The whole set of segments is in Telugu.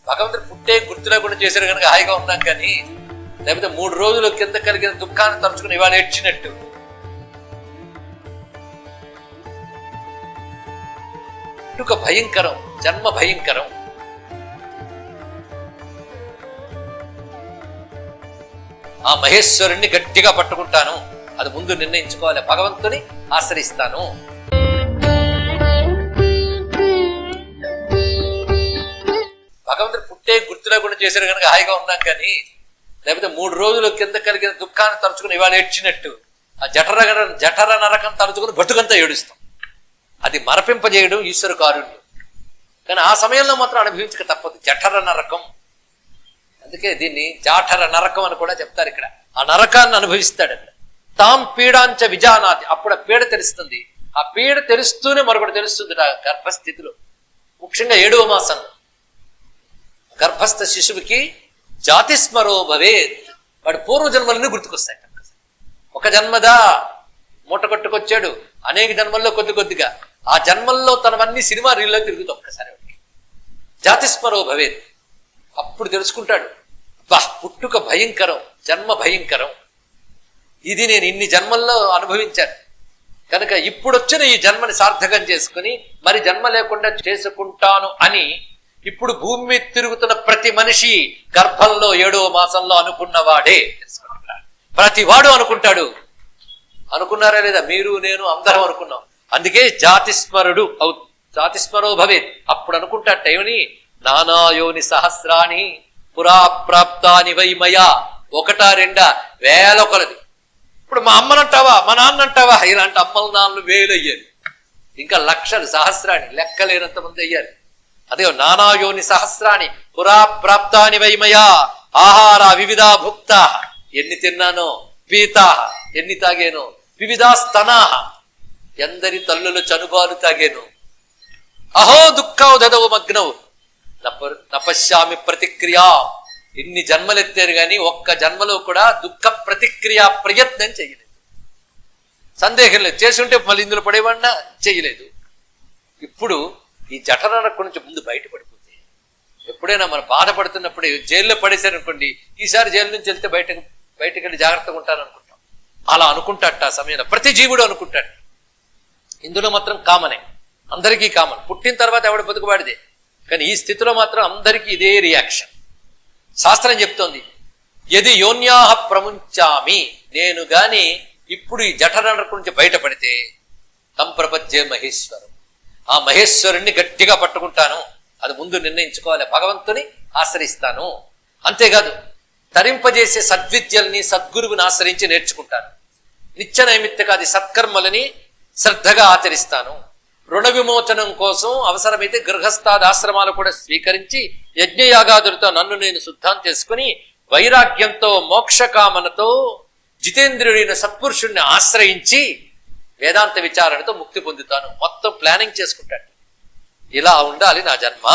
భగవంతుడు పుట్టే గుర్తు లేకుండా చేశారు కనుక హాయిగా ఉన్నాం, కానీ లేకపోతే 3 రోజులు కింద కలిగిన దుఃఖాన్ని తలుచుకుని ఇవాళ ఏడ్చినట్టు. పుట్టుక భయంకరం, జన్మ భయంకరం. ఆ మహేశ్వరుణ్ణి గట్టిగా పట్టుకుంటాను, అది ముందు నిర్ణయించుకోవాలి. భగవంతుని ఆశ్రయిస్తాను. భగవంతుడు పుట్టే గుర్తు లేకుండా చేశారు కనుక హాయిగా ఉన్నాం, కానీ లేకపోతే 3 రోజులు కింద కలిగిన దుఃఖాన్ని తలుచుకుని ఇవాళ ఏడ్చినట్టు. ఆ జఠర నరకం తలుచుకుని బతుకంతా ఏడుస్తాం. అది మరపింపజేయడం ఈశ్వర కారుణ్యం. కానీ ఆ సమయంలో మాత్రం అనుభవించక తప్పదు. జఠర నరకం, అందుకే దీన్ని జాఠర నరకం అని కూడా చెప్తారు. ఇక్కడ ఆ నరకాన్ని అనుభవిస్తాడు. అక్కడ తాం పీడాంచ విజానాతి, అప్పుడు ఆ పీడ తెలుస్తుంది. ఆ పీడ తెలుస్తూనే మరొకటి తెలుస్తుంది. ఆ గర్భస్థితిలో ముఖ్యంగా 7వ మాసం గర్భస్థ శిశువుకి జాతిస్మరో భవేత్, వాడి పూర్వజన్మలన్నీ గుర్తుకొస్తాయి. ఒక జన్మదా మూట కొట్టుకొచ్చాడు, అనేక జన్మల్లో కొద్దిగా ఆ జన్మల్లో తనవన్నీ సినిమా రీల్లో తిరుగుతాయి. ఒక్కసారి వాడికి జాతిస్మరో భవేత్. అప్పుడు తెలుసుకుంటాడు, బా పుట్టుక భయంకరం, జన్మ భయంకరం, ఇది నేను ఇన్ని జన్మల్లో అనుభవించాను కనుక ఇప్పుడు వచ్చిన ఈ జన్మని సార్థకం చేసుకుని మరి జన్మ లేకుండా చేసుకుంటాను అని ఇప్పుడు భూమి మీద తిరుగుతున్న ప్రతి మనిషి గర్భంలో 7వ మాసంలో అనుకున్నవాడే తెలుసుకుంటున్నాడు. ప్రతి వాడు అనుకుంటాడు. అనుకున్నారా లేదా? మీరు నేను అందరం అనుకున్నాం. అందుకే జాతిస్మరో భవేత్. అప్పుడు అనుకుంటాట ఏమని? నానాయోని సహస్రాణి పురాప్రాప్తాని వైమయా. 1, 2 వేల కొలది. ఇప్పుడు మా అమ్మనంటావా, మా నాన్నంటావా, ఇలాంటి అమ్మల నాన్నలు వేలు అయ్యారు. ఇంకా లక్షలు, సహస్రాణి, లెక్కలేనంత మంది అయ్యారు. అదే నానాయోని సహస్రాణి పురాప్రాప్తాని వైమయా. ఆహార వివిధా భుక్తా, ఎన్ని తిన్నానో, పీతా ఎన్ని తాగానో, వివిధా స్తనాహ ఎందరి తల్లుల చనుబాలు తాగాను. అహో దుఃఖవు దదవు మగ్నవు నపశ్యామి ప్రతిక్రియా. ఇన్ని జన్మలెత్తారు కానీ ఒక్క జన్మలో కూడా దుఃఖ ప్రతిక్రియ ప్రయత్నం చేయలేదు. సందేహం లేదు, చేసుంటే మళ్ళీ ఇందులో పడేవాడినా చేయలేదు. ఇప్పుడు ఈ జఠరనకు నుంచి ముందు బయటపడిపోతే, ఎప్పుడైనా మనం బాధపడుతున్నప్పుడు జైల్లో పడేశారనుకోండి, ఈసారి జైలు నుంచి వెళ్తే బయటకు వెళ్ళి జాగ్రత్తగా ఉంటాననుకుంటాం. అలా అనుకుంటాట ఆ సమయంలో ప్రతి జీవుడు అనుకుంటాడు. ఇందులో మాత్రం కామనే, అందరికీ కామన్. పుట్టిన తర్వాత ఎవడ బతుకువాడిదే. కానీ ఈ స్థితిలో మాత్రం అందరికీ ఇదే రియాక్షన్. శాస్త్రం చెప్తోంది, యది యోన్యాహ ప్రముంచామి, నేను గాని ఇప్పుడు ఈ జఠరనకు నుంచి బయటపడితే తం ప్రపంచే మహేశ్వరం, ఆ మహేశ్వరుణ్ణి గట్టిగా పట్టుకుంటాను, అది ముందు నిర్ణయించుకోవాలి. భగవంతుని ఆశ్రయిస్తాను. అంతేకాదు తరింపజేసే సద్విద్యల్ని సద్గురువుని ఆశ్రయించి నేర్చుకుంటాను. నిత్య నైమిత్తికాది సత్కర్మలని శ్రద్ధగా ఆచరిస్తాను. రుణ విమోచనం కోసం అవసరమైతే గృహస్థాది ఆశ్రమాలు కూడా స్వీకరించి యజ్ఞయాగాదులతో నన్ను నేను శుద్ధం చేసుకుని వైరాగ్యంతో మోక్షకామనతో జితేంద్రుడైన సత్పురుషుణ్ణి ఆశ్రయించి వేదాంత విచారణతో ముక్తి పొందుతాను. మొత్తం ప్లానింగ్ చేసుకుంటాడు. ఇలా ఉండాలి నా జన్మ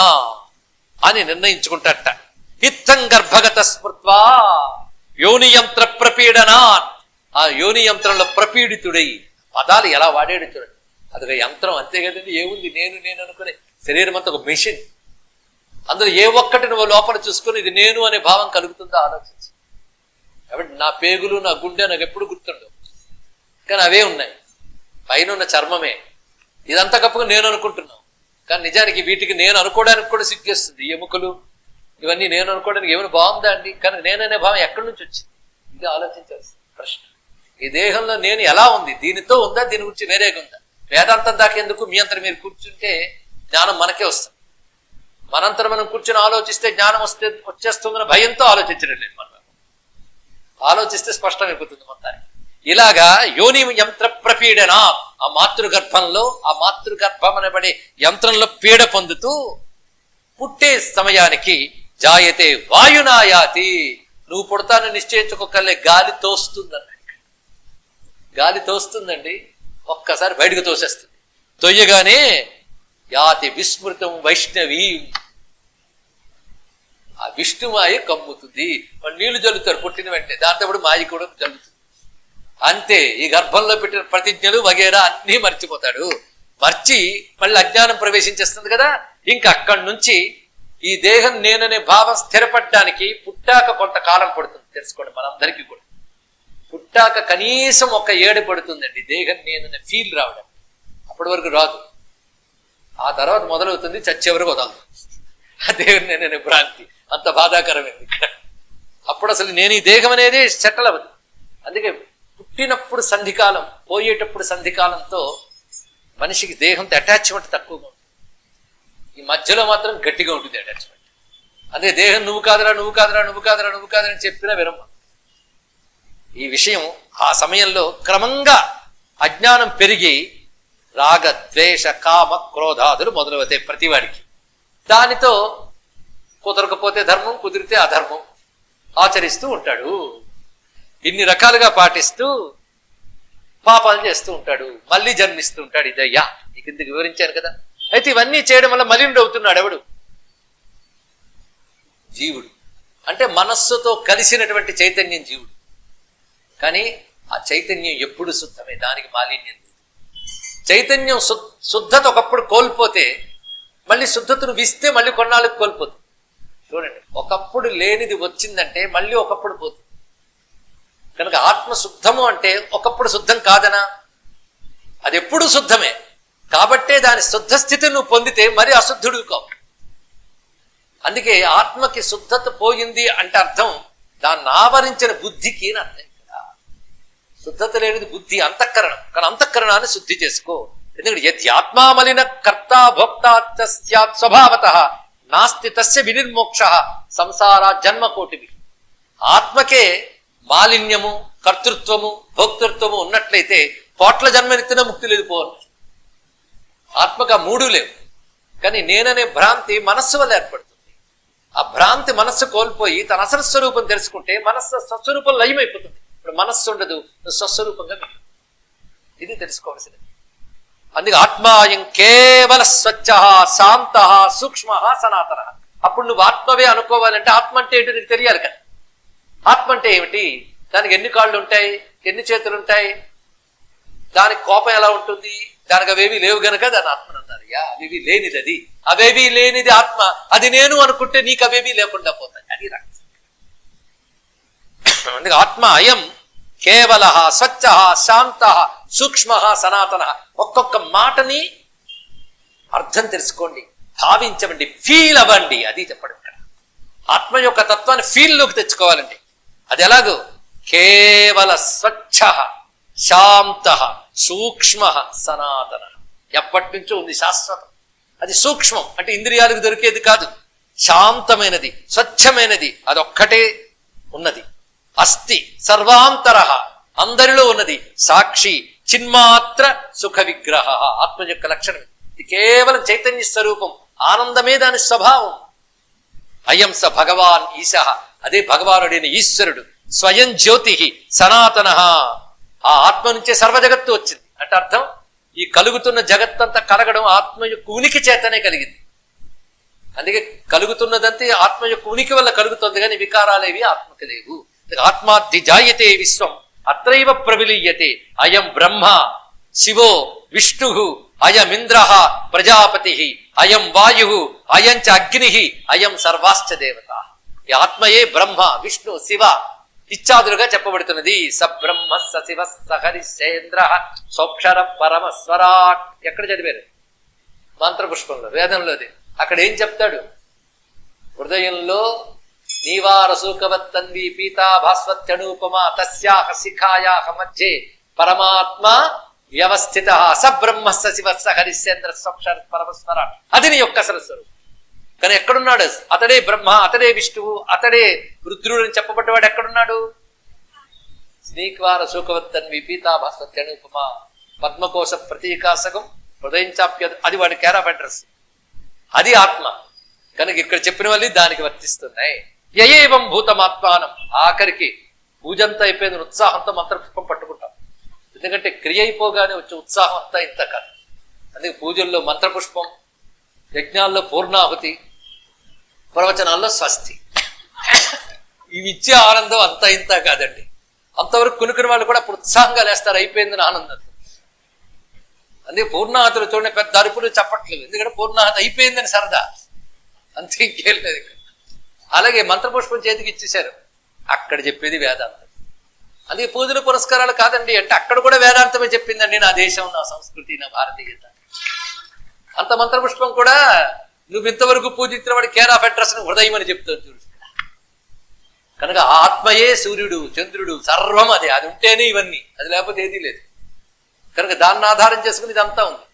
అని నిర్ణయించుకుంటాట. ఇత్తం గర్భగత స్మృత్వా యోనియంత్ర ప్రపీడనా. ఆ యోని యంత్రంలో ప్రపీడితుడై పదాలు ఎలా వాడాడు చూడండి. అదొక యంత్రం అంతే కదండి. ఏముంది, నేను అనుకునే శరీరం అంతా ఒక మెషిన్. అందులో ఏ ఒక్కటి నువ్వు లోపల చూసుకుని ఇది నేను అనే భావం కలుగుతుందో ఆలోచించి. కాబట్టి నా పేగులు నా గుండె నాకు ఎప్పుడు గుర్తుండవు, కానీ అవే ఉన్నాయి. పైన ఉన్న చర్మమే ఇదంతా కప్పుగా నేను అనుకుంటున్నావు, కానీ నిజానికి వీటికి నేను అనుకోవడానికి కూడా సిగ్గేస్తుంది. ఎముకలు ఇవన్నీ నేను అనుకోవడానికి ఏమైనా బాగుందా అండి? కానీ నేననే భావం ఎక్కడి నుంచి వచ్చింది? ఇది ఆలోచించాల్సిన ప్రశ్న. ఈ దేహంలో నేను ఎలా ఉంది, దీనితో ఉందా, దీని గురించి వేరేగా ఉందా? వేదాంతం దాకేందుకు? మీ అంతా మీరు కూర్చుంటే జ్ఞానం మనకే వస్తుంది. మనంతా మనం కూర్చొని ఆలోచిస్తే జ్ఞానం వచ్చేస్తుందని భయంతో ఆలోచించడం లేదు. మనం ఆలోచిస్తే స్పష్టమైపోతుంది మొత్తానికి. ఇలాగా యోని యంత్ర ప్రపీడన, ఆ మాతృగర్భంలో, ఆ మాతృగర్భం అనబడే యంత్రంలో పీడ పొందుతూ పుట్టే సమయానికి జాయతే వాయునాయాతి. నువ్వు పుడతానని నిశ్చయించుకోకలే, గాలి తోస్తుందన్న. గాలి తోస్తుందండి, ఒక్కసారి బయటకు తోసేస్తుంది. తొయ్యగానే యాతి విస్మృతం వైష్ణవి, ఆ విష్ణుమాయ కమ్ముతుంది. వాళ్ళు నీళ్లు జల్లుతారు పుట్టిన వెంటనే, దాంతో కూడా మాయ కూడా జల్లుతుంది. అంతే, ఈ గర్భంలో పెట్టిన ప్రతిజ్ఞలు వగేరా అన్నీ మర్చిపోతాడు. మర్చి మళ్ళీ అజ్ఞానం ప్రవేశించేస్తుంది కదా. ఇంకా అక్కడి నుంచి ఈ దేహం నేననే భావం స్థిరపడడానికి పుట్టాక కొంతకాలం పడుతుంది, తెలుసుకోండి. మనందరికీ కూడా పుట్టాక కనీసం 1 ఏడు పడుతుందండి దేహం నేననే ఫీల్ రావడం. అప్పటి వరకు రాదు. ఆ తర్వాత మొదలవుతుంది, చచ్చే వరకు వదలదు ఆ దేహం నేననే భ్రాంతి. అంత బాధాకరమైంది ఇక్కడ. అప్పుడు అసలు నేను ఈ దేహం అనేది సెటిల్ అవ్వదు. అందుకే పుట్టినప్పుడు సంధికాలం, పోయేటప్పుడు సంధికాలంతో మనిషికి దేహంతో అటాచ్మెంట్ తక్కువగా ఉంటుంది. ఈ మధ్యలో మాత్రం గట్టిగా ఉంటుంది అటాచ్మెంట్. అదే దేహం నువ్వు కాదురా నువ్వు కాదురా నువ్వు కాదురా నువ్వు కాదురా అని చెప్పినా వినమ్మ. ఈ విషయం ఆ సమయంలో క్రమంగా అజ్ఞానం పెరిగి రాగ ద్వేష కామ క్రోధాదులు మొదలవుతాయి ప్రతివాడికి. దానితో కుదరకపోతే ధర్మం, కుదిరితే అధర్మం ఆచరిస్తూ ఉంటాడు. ఇన్ని రకాలుగా పాటిస్తూ పాపాలు చేస్తూ ఉంటాడు, మళ్ళీ జన్మిస్తూ ఉంటాడు. ఇదయ్యా నీకు ఇందుకు వివరించాను కదా. అయితే ఇవన్నీ చేయడం వల్ల మలినుడు అవుతున్నాడు ఎవడు? జీవుడు. అంటే మనస్సుతో కలిసినటువంటి చైతన్యం జీవుడు. కానీ ఆ చైతన్యం ఎప్పుడు శుద్ధమే, దానికి మాలిన్యం లేదు. చైతన్యం శుద్ధత ఒకప్పుడు కోల్పోతే మళ్ళీ శుద్ధతను విస్తే మళ్ళీ కొన్నాళ్ళకి కోల్పోతుంది. చూడండి, ఒకప్పుడు లేనిది వచ్చిందంటే మళ్ళీ ఒకప్పుడు పోతుంది. కనుక ఆత్మ శుద్ధము అంటే ఒకప్పుడు శుద్ధం కాదనా? అది ఎప్పుడు శుద్ధమే. కాబట్టే దాని శుద్ధ స్థితిని నువ్వు పొందితే మరి అశుద్ధుడు కావు. అందుకే ఆత్మకి శుద్ధత పోయింది అంటే అర్థం దాన్ని ఆవరించిన బుద్ధికి అని అర్థం. ఇక్కడ శుద్ధత లేనిది బుద్ధి, అంతఃకరణం. కానీ అంతఃకరణాన్ని శుద్ధి చేసుకో. ఎందుకంటే యది ఆత్మామలిన కర్త భోక్త స్యాత్ స్వభావత నాస్తి తస్య వినిర్మోక్ష సంసార జన్మకోటివి. ఆత్మకే మాలిన్యము, కర్తృత్వము, భోక్తృత్వము ఉన్నట్లయితే కోట్ల జన్మనిత్తిన ముక్తి లేదు పోను. ఆత్మకు ఆ మూడు లేవు. కానీ నేననే భ్రాంతి మనస్సు వల్ల ఏర్పడుతుంది. ఆ భ్రాంతి మనస్సు కోల్పోయి తన అసలు స్వరూపం తెలుసుకుంటే మనస్సు స్వస్వరూపం లయమైపోతుంది. ఇప్పుడు మనస్సు ఉండదు, స్వస్వరూపంగా మిగిలి. ఇది తెలుసుకోవాల్సింది. అందుకే ఆత్మాయం కేవల స్వచ్ఛ శాంత సూక్ష్మ సనాతన. అప్పుడు నువ్వు ఆత్మవే అనుకోవాలంటే ఆత్మ అంటే ఏంటో నీకు తెలియాలి కదా. ఆత్మ అంటే ఏమిటి? దానికి ఎన్ని కాళ్ళు ఉంటాయి, ఎన్ని చేతులు ఉంటాయి, దానికి కోపం ఎలా ఉంటుంది, దానికి అవేవి లేవు గనక దాని ఆత్మను అన్నారు. అవేవి లేనిది అది, అవేవి లేనిది ఆత్మ. అది నేను అనుకుంటే నీకు అవేవి లేకుండా పోతాయి. అది రహస్యం. అందుకే ఆత్మ అయం కేవల స్వచ్ఛ శాంత సూక్ష్మ సనాతన. ఒక్కొక్క మాటని అర్థం తెలుసుకోండి, భావించండి, ఫీల్ అవ్వండి. అది చెప్పడం ఇక్కడ. ఆత్మ యొక్క తత్వాన్ని ఫీల్లోకి తెచ్చుకోవాలండి. అది ఎలాగో కేవల స్వచ్ఛ శాంత సూక్ష్మ సనాతన. ఎప్పటి నుంచో ఉంది, శాశ్వతం. అది సూక్ష్మం అంటే ఇంద్రియాలకు దొరికేది కాదు. శాంతమైనది, స్వచ్ఛమైనది, అదొక్కటే ఉన్నది. అస్థి సర్వాంతర, అందరిలో ఉన్నది. సాక్షి చిన్మాత్ర సుఖ విగ్రహ. ఆత్మ యొక్క లక్షణం ఇది. కేవలం చైతన్య స్వరూపం, ఆనందమే దాని స్వభావం. అయం స భగవాన్ ఈశ. అదే భగవానుడైన ఈశ్వరుడు. స్వయం జ్యోతి సనాతన. ఆ ఆత్మ నుంచే సర్వజగత్తు వచ్చింది. అంటే అర్థం ఈ కలుగుతున్న జగత్తంతా కలగడం ఆత్మ యొక్క ఉనికి చేతనే కలిగింది. అందుకే కలుగుతున్నదంతే ఆత్మ యొక్క ఉనికి వల్ల కలుగుతుంది, కానీ వికారాలేవి ఆత్మకి లేవు. ఆత్మాద్ధి జాయతే విశ్వం అత్రైవ ప్రవిలీయతే. అయం బ్రహ్మ శివో విష్ణు అయమింద్ర ప్రజాపతి అయం వాయు అయం చ అగ్ని అయం సర్వాశ్చ దేవత. ఈ ఆత్మయే బ్రహ్మ విష్ణు శివ ఇత్యాదులుగా చెప్పబడుతున్నది. సబ్రహ్మ సశివ సహరిశ్చేంద్ర సోక్షర పరమస్వరాట్. ఎక్కడ చదివారు? మంత్రపుష్పంలో, వేదంలోది. అక్కడ ఏం చెప్తాడు? హృదయంలో నీవారసూకవత్తన్వి పీతా భాస్వత్యనూపమా తస్యాహ శిఖాయాహ మధ్యే పరమాత్మ వ్యవస్థిత సబ్రహ్మ సశివ సహరిశ్చేంద్ర సోక్షర పరమస్వరాట్. అది నీ యొక్క అసలు స్వరూపం. కానీ ఎక్కడున్నాడు? అతడే బ్రహ్మ, అతడే విష్ణువు, అతడే రుద్రుడు అని చెప్పబడ్డవాడు ఎక్కడున్నాడు? స్నీక్వార శోకవత్తన్వి పీతాభాస్వత్యనుపమా పద్మకోశ ప్రతీకాశకం హృదయం చాప్య. అది వాడి క్యార్ ఆఫ్ అడ్రస్. అది ఆత్మ. కనుక ఇక్కడ చెప్పిన వాళ్ళు దానికి వర్తిస్తున్నాయి. యయేవం భూతమాత్మానం. ఆఖరికి పూజంతా అయిపోయింది, ఉత్సాహంతో మంత్రపుష్పం పట్టుకుంటాం. ఎందుకంటే క్రియ అయిపోగానే వచ్చే ఉత్సాహం అంతా ఇంత కాదు. అందుకే పూజల్లో మంత్రపుష్పం, యజ్ఞాల్లో పూర్ణాహుతి, ప్రవచనాల్లో స్వస్తి. ఇవి ఇచ్చే ఆనందం అంతా ఇంత కాదండి. అంతవరకు కొనుక్కుని వాళ్ళు కూడా అప్పుడు ఉత్సాహంగా లేస్తారు, అయిపోయిందని ఆనందం. అందుకే పూర్ణాహతులు చూడండి, పెద్ద అరుపులు చెప్పట్లేదు. ఎందుకంటే పూర్ణాహతి అయిపోయిందని సరదా. అంతే, ఇంకేం లేదు ఇక్కడ. అలాగే మంత్రపుష్పం చేతికి ఇచ్చేశారు, అక్కడ చెప్పేది వేదాంతం. అందుకే పూజలు పురస్కారాలు కాదండి అంటే అక్కడ కూడా వేదాంతమే చెప్పిందండి. నా దేశం, నా సంస్కృతి, నా భారతీయత. అంత మంత్రపుష్పం కూడా నువ్వు ఇంతవరకు పూజించిన వాడి కేర్ ఆఫ్ అడ్రస్ హృదయం అని చెప్తాను చూడు. కనుక ఆత్మయే సూర్యుడు, చంద్రుడు, సర్వం అదే. అది ఉంటేనే ఇవన్నీ, అది లేకపోతే ఏదీ లేదు. కనుక దాన్ని ఆధారం చేసుకుని ఇదంతా ఉంది.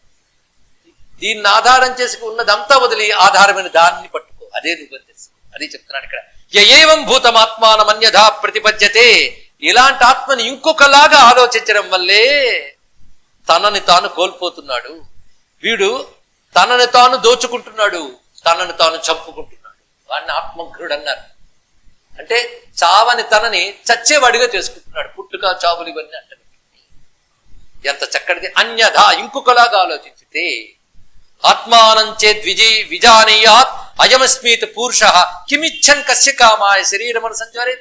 దీన్ని ఆధారం చేసుకుని ఉన్నదంతా వదిలి ఆధారమైన దాన్ని పట్టుకో, అదే నువ్వు తెలుసు. అది చెప్తున్నాడు ఇక్కడ. ఏవం భూతమాత్మానమన్యథా ప్రతిపద్యతే. ఇలాంటి ఆత్మని ఇంకొకలాగా ఆలోచించడం వల్లే తనని తాను కోల్పోతున్నాడు వీడు. తనని తాను దోచుకుంటున్నాడు, తనని తాను చంపుకుంటున్నాడు. వాడిని ఆత్మఘ్నుడు అన్నారు. అంటే చావని తనని చచ్చేవాడిగా చేసుకుంటున్నాడు. పుట్టుక చావులు ఇవన్నీ అంటే ఎంత చక్కటిది. అన్యథా ఇంకొకలాగా ఆలోచించితే ఆత్మానం చేద్ విజానీయాత్ అయమస్మీత్ పురుష కిమిచ్చన్ కస్య కామాయ శరీరమను సంచారే.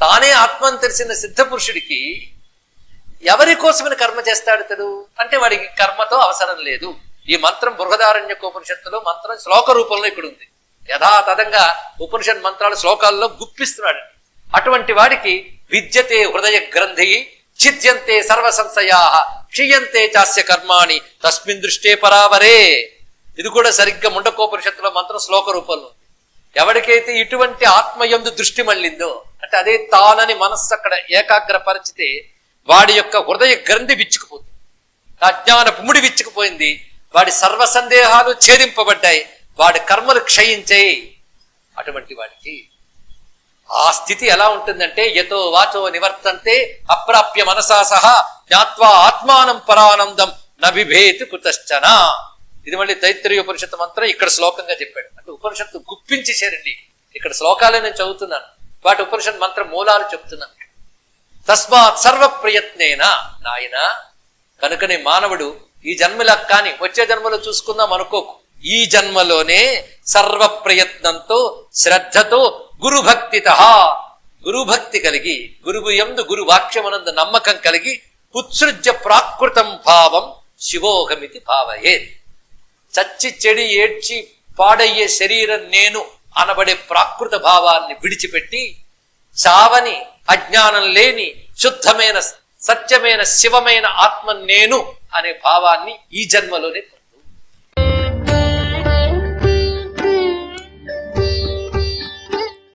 తానే ఆత్మను తెలిసిన సిద్ధ పురుషుడికి ఎవరి కోసమని కర్మ చేస్తాడు తడు అంటే వాడికి కర్మతో అవసరం లేదు. ఈ మంత్రం బృహదారణ్యకోపనిషత్తులో మంత్రం శ్లోక రూపంలో ఇక్కడ ఉంది. యథాతథంగా ఉపనిషత్ మంత్రాలు శ్లోకాల్లో గుప్పిస్తున్నాడు. అటువంటి వాడికి విద్యతే హృదయ గ్రంథి ఛిద్యంతే సర్వ సంశయా క్షీయంతే చాస్య కర్మాణి తస్మిన్ దృష్టే పరావరే. ఇది కూడా సరిగ్గా ముండకోపనిషత్తులో మంత్రం శ్లోక రూపంలో. ఎవరికైతే ఇటువంటి ఆత్మయందు దృష్టి మళ్ళిందో అంటే అదే తానని మనస్సు అక్కడ ఏకాగ్రపరిచితే వాడి యొక్క హృదయ గ్రంథి విచ్చుకుపోతుంది, అజ్ఞాన పుముడి విచ్చుకుపోయింది, వాడి సర్వ సందేహాలు ఛేదింపబడ్డాయి, వాడి కర్మలు క్షయించాయి. అటువంటి వాడికి ఆ స్థితి ఎలా ఉంటుందంటే యతో వాచో నివర్తంతే అప్రాప్య మనసా సహా జ్ఞాత్వా ఆత్మానం పరానందం నభిభేతి కుతశ్చన. ఇది మళ్ళీ తైత్రీయ ఉపనిషత్తు మంత్రం ఇక్కడ శ్లోకంగా చెప్పాడు. అంటే ఉపనిషత్తు గుప్పించేశారండి. ఇక్కడ శ్లోకాలే నేను చదువుతున్నాను, వాటి ఉపనిషత్ మంత్ర మూలాలు చెప్తున్నాను. తస్మాత్ సర్వ ప్రయత్నేన నాయన. కనుకనే మానవుడు ఈ జన్మలా కానీ వచ్చే జన్మలో చూసుకుందాం అనుకోకు. ఈ జన్మలోనే సర్వ ప్రయత్నంతో శ్రద్ధతో గురుభక్తిత గురుభక్తి కలిగి గురువు యందు గురు వాక్యమునందు నమ్మకం కలిగి ఉత్సృజ్య ప్రాకృతం భావం శివోహమితి భావయేత్. చచ్చి చెడి ఏడ్చి పాడయ్యే శరీరం నేను అనబడే ప్రాకృత భావాన్ని విడిచిపెట్టి చావని అజ్ఞానం లేని శుద్ధమైన సత్యమైన శివమైన ఆత్మ నేను అనే భావాన్ని ఈ జన్మలోనే